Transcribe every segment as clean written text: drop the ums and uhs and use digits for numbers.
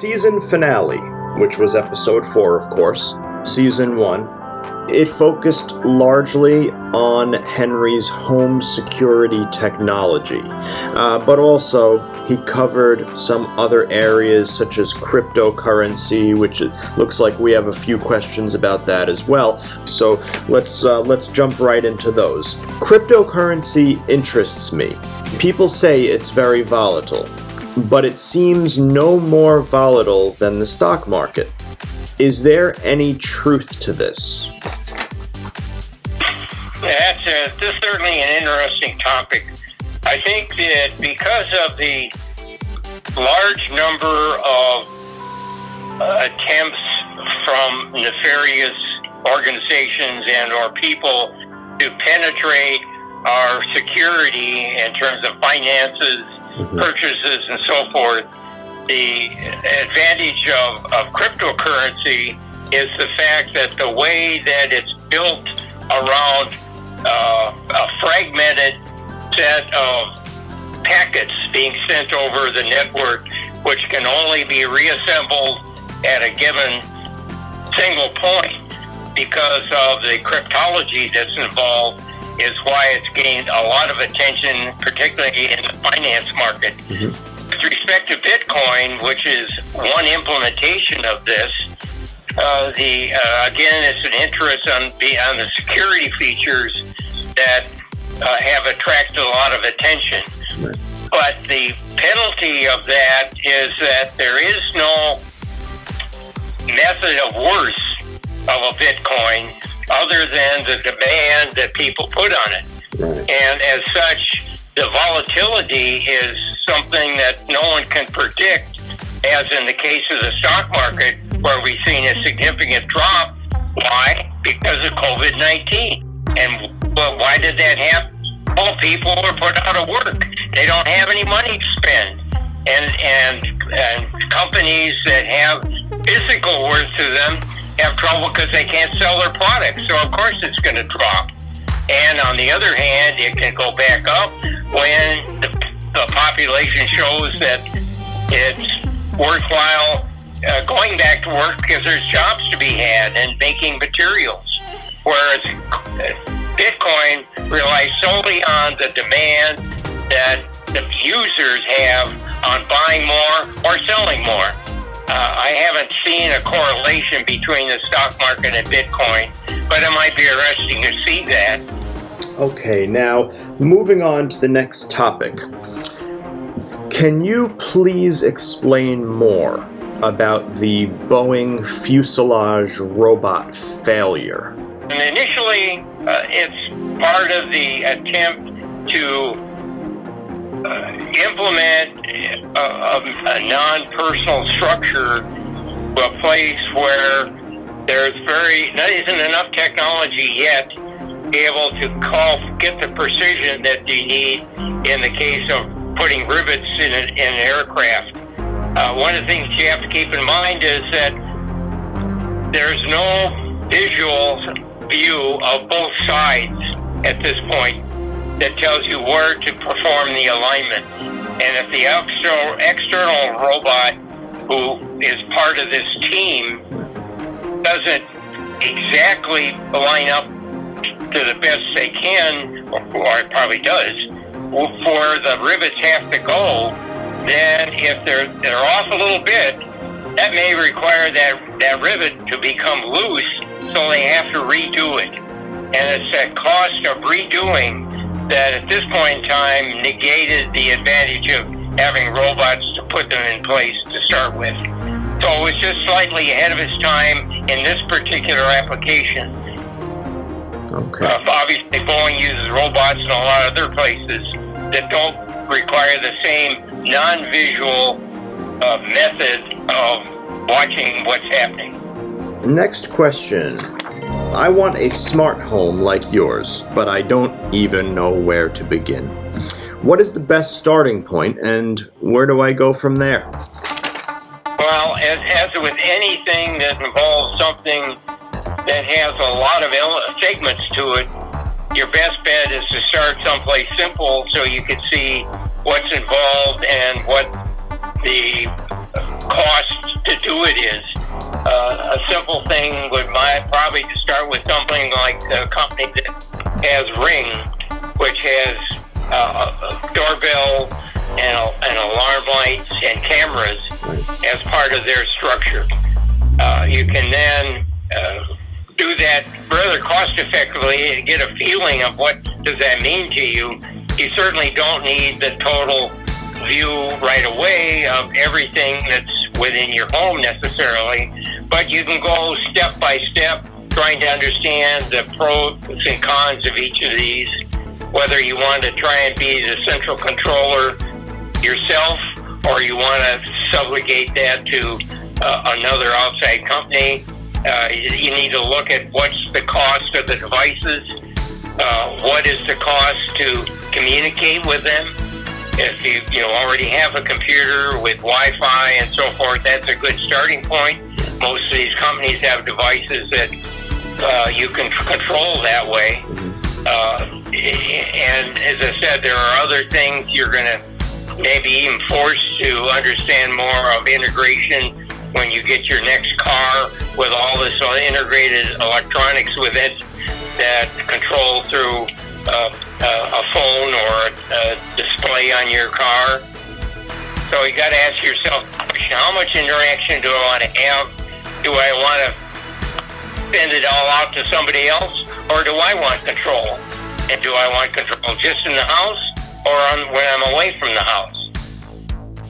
season finale, which was episode 4, of course, season 1, it focused largely on Henry's home security technology, but also he covered some other areas such as cryptocurrency, which it looks like we have a few questions about that as well. So let's jump right into those. Cryptocurrency interests me. People say it's very volatile, but it seems no more volatile than the stock market. Is there any truth to this? This is certainly an interesting topic. I think that because of the large number of attempts from nefarious organizations and or people to penetrate our security in terms of finances, purchases, and so forth, the advantage of cryptocurrency is the fact that the way that it's built around a fragmented set of packets being sent over the network, which can only be reassembled at a given single point because of the cryptology that's involved, is why it's gained a lot of attention, particularly in the finance market. With respect to Bitcoin, which is one implementation of this, again, it's an interest on the security features that have attracted a lot of attention. But the penalty of that is that there is no method of worse of a Bitcoin other than the demand that people put on it. And as such, the volatility is something that no one can predict, as in the case of the stock market, where we've seen a significant drop. Why? Because of COVID-19. And why did that happen? Well, people are put out of work. They don't have any money to spend. And companies that have physical worth to them have trouble because they can't sell their products. So, of course, it's going to drop. And on the other hand, it can go back up when the population shows that it's worthwhile going back to work because there's jobs to be had and making materials. Whereas Bitcoin relies solely on the demand that the users have on buying more or selling more. I haven't seen a correlation between the stock market and Bitcoin, but it might be interesting to see that. Okay, now moving on to the next topic. Can you please explain more about the Boeing fuselage robot failure? And initially, it's part of the attempt to implement a non-personal structure to a place where there's isn't enough technology yet to be able to get the precision that you need in the case of putting rivets in an aircraft. One of the things you have to keep in mind is that there's no visual view of both sides at this point that tells you where to perform the alignment. And if the external robot who is part of this team doesn't exactly line up to the best they can, or it probably does, where the rivets have to go, then if they're off a little bit, that may require that rivet to become loose, so they have to redo it. And it's that cost of redoing that at this point in time negated the advantage of having robots to put them in place to start with. So it was just slightly ahead of its time in this particular application. Okay. Obviously, Boeing uses robots in a lot of other places that don't require the same non-visual method of watching what's happening. Next question. I want a smart home like yours, but I don't even know where to begin. What is the best starting point, and where do I go from there? Well, as with anything that involves something that has a lot of segments to it, your best bet is to start someplace simple so you can see what's involved and what the cost to do it is. A simple thing would probably start with something like a company that has Ring, which has a doorbell and alarm lights and cameras as part of their structure. You can then do that rather cost effectively and get a feeling of what does that mean to you. You certainly don't need the total view right away of everything that's within your home necessarily, but you can go step by step trying to understand the pros and cons of each of these, whether you want to try and be the central controller yourself or you want to subjugate that to another outside company. You need to look at what's the cost of the devices, what is the cost to communicate with them. If you already have a computer with Wi-Fi and so forth, that's a good starting point. Most of these companies have devices that you can control that way. And as I said, there are other things you're going to maybe even forced to understand more of integration when you get your next car with all this integrated electronics with it that control through a phone or a display on your car. So you got to ask yourself, how much interaction do I want to have? Do I want to send it all out to somebody else, or do I want control? And do I want control just in the house or when I'm away from the house?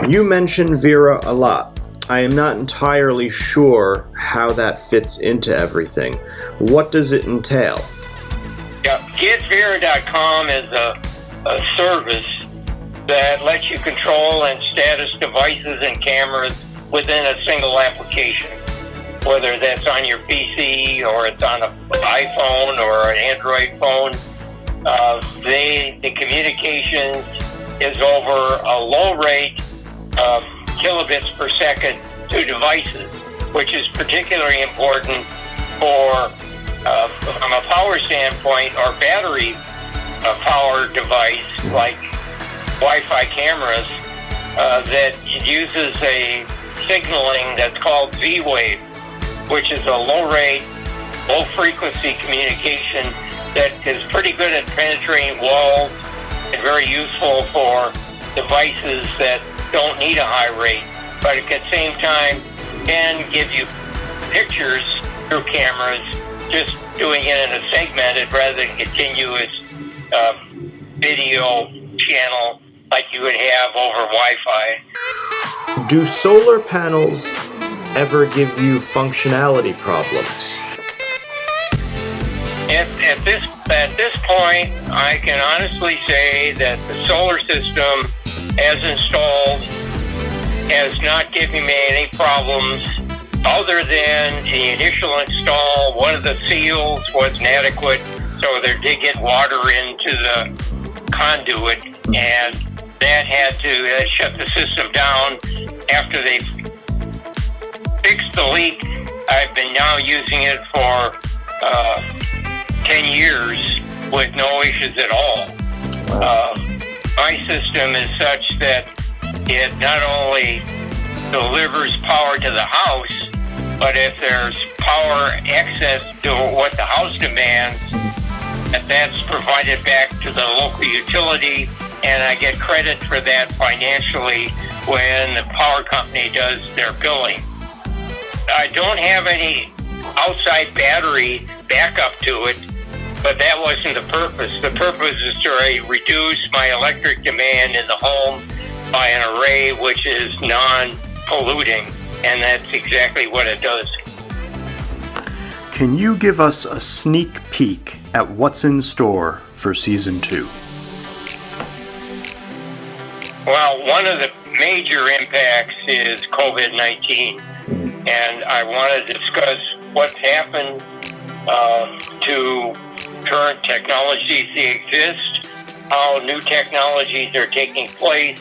You mentioned Vera a lot. I am not entirely sure how that fits into everything. What does it entail? Yeah, GetVera.com is a service that lets you control and status devices and cameras within a single application, whether that's on your PC or it's on an iPhone or an Android phone. The communications is over a low rate of kilobits per second to devices, which is particularly important for, from a power standpoint, or battery power device like Wi-Fi cameras that uses a signaling that's called Z-Wave, which is a low-rate, low-frequency communication that is pretty good at penetrating walls and very useful for devices that don't need a high rate, but at the same time can give you pictures through cameras, just doing it in a segmented rather than continuous video channel like you would have over Wi-Fi. Do solar panels ever give you functionality problems? At this point, I can honestly say that the solar system, as installed, has not given me any problems other than the initial install. One of the seals wasn't adequate, so they did get water into the conduit, and that had to shut the system down. After they fixed the leak, I've been now using it for 10 years with no issues at all. My system is such that it not only delivers power to the house, but if there's power excess to what the house demands, that's provided back to the local utility, and I get credit for that financially when the power company does their billing. I don't have any outside battery backup to it, but that wasn't the purpose. The purpose is to reduce my electric demand in the home by an array which is non-polluting, and that's exactly what it does. Can you give us a sneak peek at what's in store for Season 2? Well, one of the major impacts is COVID-19, and I want to discuss what's happened to current technologies that exist, how new technologies are taking place,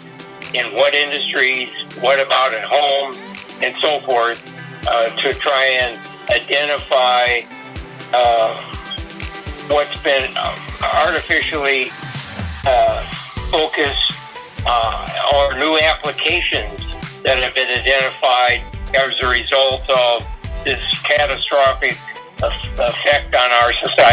in what industries, what about at home, and so forth, to try and identify what's been artificially focused or new applications that have been identified as a result of this catastrophic effect on our society.